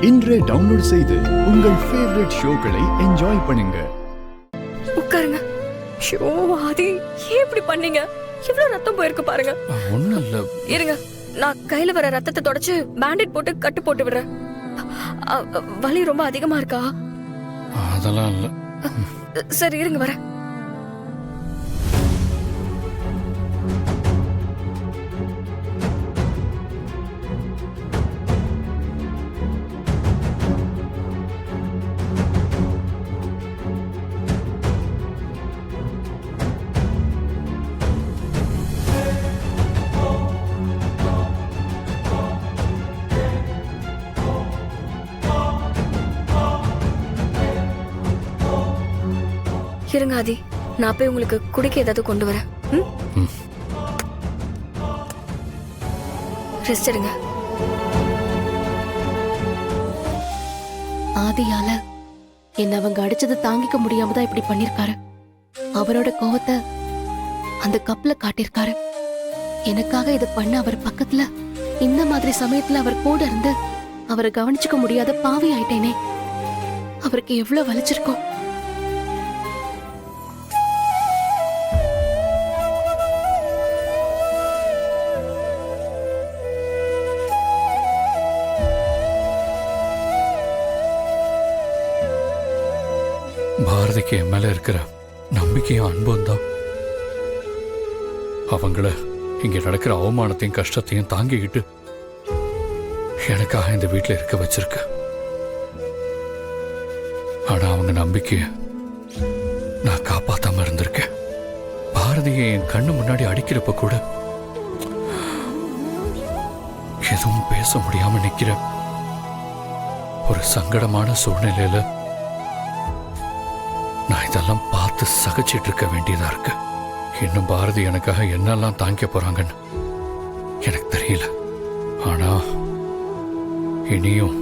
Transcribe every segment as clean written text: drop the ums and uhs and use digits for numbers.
இன்றே டவுன்லோட் செய்து உங்கள் ஃபேவரட் ஷோக்களை என்ஜாய் பண்ணுங்க. உட்காருங்க. ஷோ ஆதி, ஏன் இப்படி பண்ணீங்க? இவ்வளவு ரத்தம் போயிருக்கு பாருங்க. ஒண்ணும் இல்ல. இருங்க, நான் கையில வர ரத்தத்தை தொடச்சு பேண்டேட் போட்டு கட்டு போட்டு விடுறேன். வலி ரொம்ப அதிகமா இருக்கா? அதெல்லாம் இல்ல. சரி இருங்க, வரேன். இருங்க ஆதி, நான் போய் உங்களுக்கு குடிக்க ஏதாவது கொண்டு வரேன். ரெஸ்ட் எடுங்க. ஆதியால என்ன அவங்க அடிச்சது தாங்கிக்க முடியாம தான் இப்படி பண்ணிருக்காரு. அவரோட கோவத்தை அந்த கப்ல காட்டிருக்காரு. எனக்காக இதை பண்ண அவர் பக்கத்துல இந்த மாதிரி சமயத்துல அவர் கூட இருந்து அவரை கவனிச்சுக்க முடியாத பாவி ஆயிட்டேனே. அவருக்கு எவ்வளவு வலிச்சிருக்கும். பாரதிக்கு என் மேல இருக்கிற நம்பிக்கையும் அன்பும் தான் அவங்கள இங்க நடக்கிற அவமானத்தையும் கஷ்டத்தையும் தாங்கிக்கிட்டு எனக்காக இந்த வீட்டுல இருக்க வச்சிருக்கு. ஆனா அவங்க நம்பிக்கைய நான் காப்பாத்தாம இருந்திருக்கேன். பாரதியை என் கண்ணு முன்னாடி அடிக்கிறப்ப கூட எதுவும் பேச முடியாம நிக்கிற ஒரு சங்கடமான சூழ்நிலையில நான் இதெல்லாம் பார்த்து சகிச்சிட்டு இருக்க வேண்டியதா இருக்கு. இன்னும் பாரதி எனக்காக என்னெல்லாம் தாங்கிக்க போறாங்கன்னு எனக்கு தெரியல. ஆனா இனியும்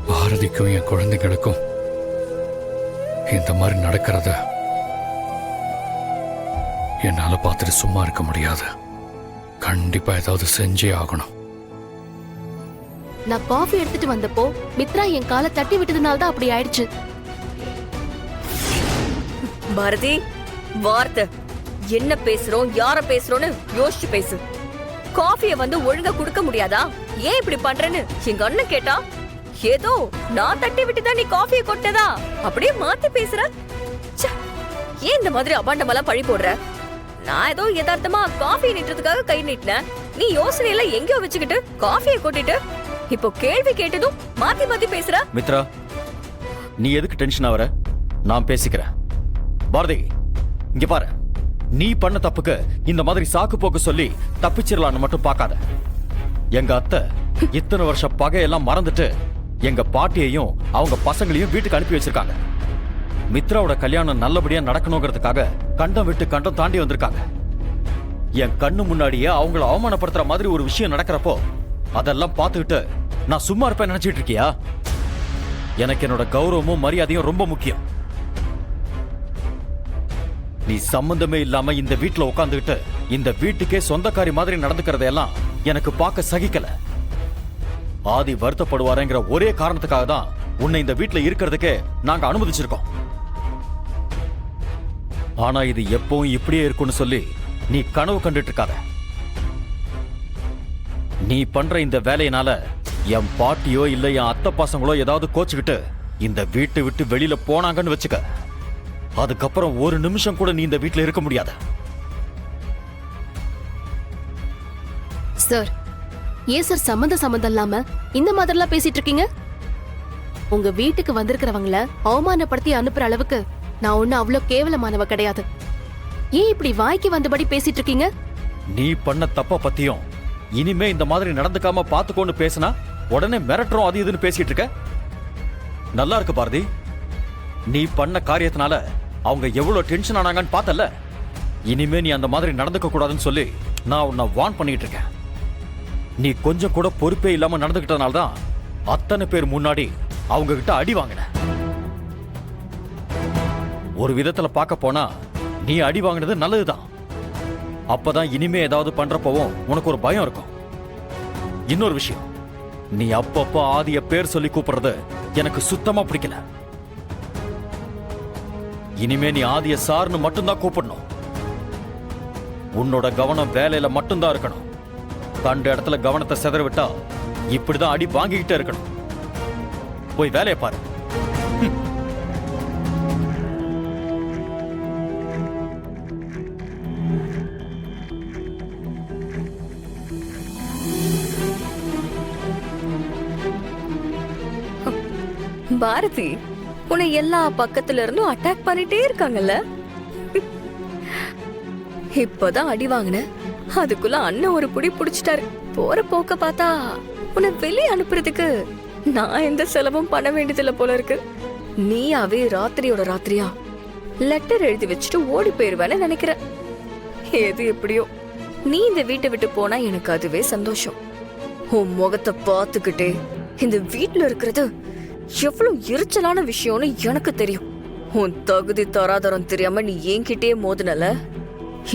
பாரதிக்கும் என் குழந்தைகளுக்கும் இந்த மாதிரி நடக்கிறத என்னால பார்த்துட்டு சும்மா இருக்க முடியாது. கண்டிப்பா ஏதாவது செஞ்சே ஆகணும். நான் காஃபி எடுத்துட்டு வந்தப்போ மித்ரா என் காலை தட்டி விட்டதுனால தான் அப்படி ஆயிடுச்சு. பாரதி, வார்த்தை என்ன பேசுறோம், யார பேசுறோம்னு யோசிச்சு பேசு. காஃபிய வந்து ஒழுங்கா குடுக்க முடியாதா? ஏன் இப்படி பண்றேன்னு எங்க அண்ணன் கேட்டா ஏதோ நான் தட்டி விட்டுதான் நீ காஃபிய கொட்டதா அப்படியே மாத்தி பேசுற. ஏன் இந்த மாதிரி அபாண்டமெல்லாம் பழி போடுற? நான் ஏதோ யதார்த்தமா காஃபி நீட்டுறதுக்காக கை நீட்டினேன். நீ யோசனையில எங்கேயோ வச்சுக்கிட்டு காஃபியை கொட்டிட்டு இப்போ கேள்வி கேட்டதும் மாத்தி மாத்தி பேசுற. மித்ரா, நீ எதுக்கு டென்ஷன் ஆவற? நான் பேசிக்கிறேன். பாரதி, இங்க பாரு. நீ பண்ண தப்புக்கு இந்த மாதிரி சாக்கு போக்கு சொல்லி தப்பிச்சிடலான்னு மட்டும் பார்க்காத. எங்க அத்தை இத்தனை வருஷ பகையெல்லாம் மறந்துட்டு எங்க பாட்டியையும் அவங்க பசங்களையும் வீட்டுக்கு அனுப்பி வச்சிருக்காங்க. மித்ராவோட கல்யாணம் நல்லபடியா நடக்கணுங்கிறதுக்காக கண்டம் விட்டு கண்டம் தாண்டி வந்திருக்காங்க. என் கண்ணு முன்னாடியே அவங்கள அவமானப்படுத்துற மாதிரி ஒரு விஷயம் நடக்கிறப்போ அதெல்லாம் பார்த்துக்கிட்டு நான் சும்மா இருப்பேன் நினைச்சிட்டு இருக்கியா? எனக்கு என்னோட கௌரவமும் மரியாதையும் ரொம்ப முக்கியம். நீ சம்பந்தமே இல்லாம இந்த வீட்டுல உட்காந்துக்கிட்டு இந்த வீட்டுக்கே சொந்தக்காரி மாதிரி நடந்துக்கிறதையெல்லாம் எனக்கு பார்க்க சகிக்கல. ஆதி வருத்தப்படுவாருங்கிற ஒரே காரணத்துக்காக தான் உன்னை இந்த வீட்டுல இருக்கிறதுக்கே நாங்க அனுமதிச்சிருக்கோம். ஆனா இது எப்பவும் இப்படியே இருக்கும்னு சொல்லி நீ கனவு கண்டுட்டு இருக்காத. நீ பண்ற இந்த வேலையினால என் பாட்டியோ இல்ல என் அத்தை பசங்களோ ஏதாவது கோச்சுக்கிட்டு இந்த வீட்டை விட்டு வெளியில போனாங்கன்னு வச்சுக்க, அதுக்கப்புறம் ஒரு நிமிஷம் கூட நீ இந்த வீட்டுல இருக்க முடியாது. சார், ஏன் சார் சம்பந்தம் இல்லாம இந்த மாதிரிலாம் பேசிட்டு இருக்கீங்க? உங்க வீட்டுக்கு வந்திருக்கிறவங்கள அவமானப்படுத்தி அனுப்புற அளவுக்கு நான் ஒண்ணு அவ்வளவு கேவலமானவ கிடையாது. ஏன் இப்படி வாய்க்கு வந்தபடி பேசிட்டு இருக்கீங்க? நீ பண்ண தப்ப பத்தியும் இனிமே இந்த மாதிரி நடந்துக்காம பாத்துக்கோன்னு பேசினா உடனே மிரட்டுறோம் அது இதுன்னு பேசிட்டு இருக்க. நல்லா இருக்கு பாரதி. நீ பண்ண காரியத்தினால அவங்க எவ்வளவு டென்ஷன் ஆனாங்கன்னு பார்த்தல. இனிமே நீ அந்த மாதிரி நடந்துக்க கூடாதுன்னு சொல்லி நான் உன்னை வார்ன் பண்ணிட்டு இருக்கேன். நீ கொஞ்சம் கூட பொறுப்பே இல்லாம நடந்துகிட்டனால தான் அத்தனை பேர் முன்னாடி அவங்க கிட்ட அடி வாங்கின. ஒரு விதத்துல பார்க்க போனா நீ அடி வாங்கினது நல்லதுதான். அப்பதான் இனிமே ஏதாவது பண்றப்பவும் உனக்கு ஒரு பயம் இருக்கும். இன்னொரு விஷயம், நீ அப்பப்போ ஆதிய பேர் சொல்லி கூப்பிடுறது எனக்கு சுத்தமா பிடிக்கல. இனிமே நீ ஆதிய சார்னு மட்டும்தான் கூப்பிடணும். உன்னோட கவனம் வேலையில மட்டும்தான் இருக்கணும். கண்ட இடத்துல கவனத்தை சிதற விட்டா இப்படிதான் அடி வாங்கிக்கிட்டே இருக்கணும். போய் வேலையை பாரு. பாரதி, உன்னை எல்லா பக்கத்துல இருந்தும் அட்டாக் பண்ணிட்டே இருக்காங்கல்ல. இப்பதான் அடி வாங்கின, அதுக்குள்ள அண்ணன் ஒரு புடி புடிச்சிட்டாரு. போற போக்க பார்த்தா உன்னை வெளியே அனுப்புறதுக்கு நான் எந்த செலவும் பண்ண வேண்டியதில்ல போல இருக்கு. நீயாவே ராத்திரியோட ராத்திரியா லெட்டர் எழுதி வச்சுட்டு ஓடி போயிருவேன்னு நினைக்கிற. எது எப்படியோ நீ இந்த வீட்டை விட்டு போனா எனக்கு அதுவே சந்தோஷம். உன் முகத்தை பார்த்துக்கிட்டே இந்த வீட்டுல இருக்கிறது எவ்வளவு எரிச்சலான விஷயம்னு எனக்கு தெரியும். உன் தகுதி தராதரம் தெரியாம நீ என்கிட்டே மோதுனல,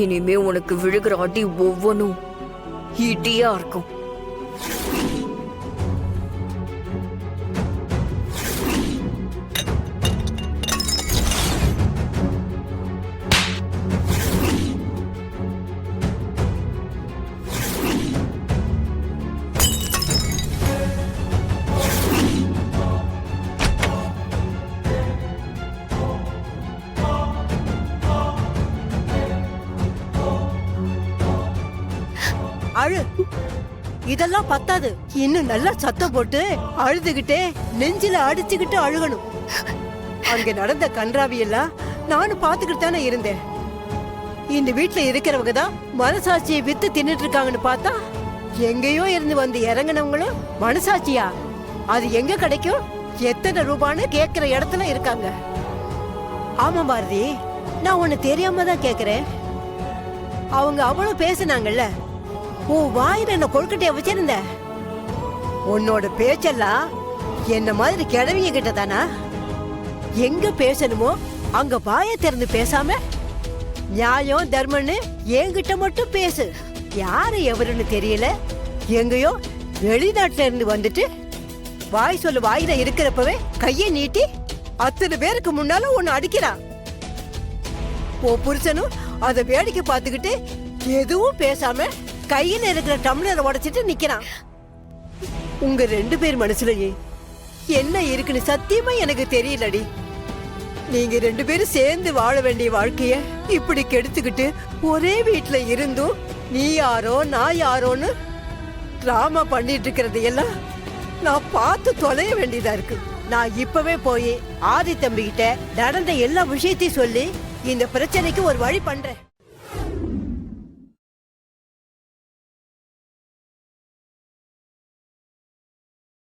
இனிமே உனக்கு விழுகிற அடி ஒவ்வொன்னும் இடியா இருக்கும். அழு, இதெல்லாம் பத்தாது. இன்னும் நல்லா சத்தம் போட்டு அழுதுகிட்டே நெஞ்சில அடிச்சுக்கிட்டு அழுகணும். அங்க நடந்த கன்றாவி எல்லாம் நானும் பாத்துக்கிட்டு தானே இருந்தேன். இந்த வீட்டுல இருக்கிறவங்க தான் மனசாட்சியை வித்து தின்னுட்டு இருக்காங்கன்னு பார்த்தா, எங்கேயோ இருந்து வந்து இறங்கினவங்களும் மனசாட்சியா அது எங்க கிடைக்கும், எத்தனை ரூபான்னு கேக்குற இடத்துல இருக்காங்க. ஆமா பாரதி, நான் உன்னை தெரியாம தான் கேக்குறேன். அவங்க அவ்வளவு பேசினாங்கல்ல, உன் வாயில என்ன கொழுக்கட்டைய வச்சிருந்த. உன்னோட பேச்செல்லாம் என்ன மாதிரி கிழவிய கிட்ட தானா? எங்க பேசணுமோ அங்க வாயை திறந்து பேசாம நியாயம் தர்மன்னு என்கிட்ட மட்டும் பேசு. யாரு எவருன்னு தெரியல, எங்கயோ வெளிநாட்டுல இருந்து வந்துட்டு வாய் சொல்ல வாயில இருக்கிறப்பவே கையை நீட்டி அத்தனை பேருக்கு முன்னால உன்னை அடிக்கிறான். உன் புருஷனும் அதை வேடிக்கை பார்த்துக்கிட்டு எதுவும் பேசாம கையில இருக்கிற டம்ளரை உடைச்சிட்டு நிக்கிறான். உங்க 2 பேர் மனசுலயே என்ன இருக்குன்னு சத்தியமா எனக்கு தெரியலடி. நீங்க 2 பேரும் சேர்ந்து வாழ வேண்டிய வாழ்க்கைய இப்படி கெடுத்துக்கிட்டு ஒரே வீட்டுல இருந்தும் நீ யாரோ நான் யாரோன்னு டிராமா பண்ணிட்டு இருக்கிறது எல்லாம் நான் பார்த்து தொலைய வேண்டியதா இருக்கு. நான் இப்பவே போய் ஆதி தம்பிகிட்ட நடந்த எல்லா விஷயத்தையும் சொல்லி இந்த பிரச்சனைக்கு ஒரு வழி பண்றேன்.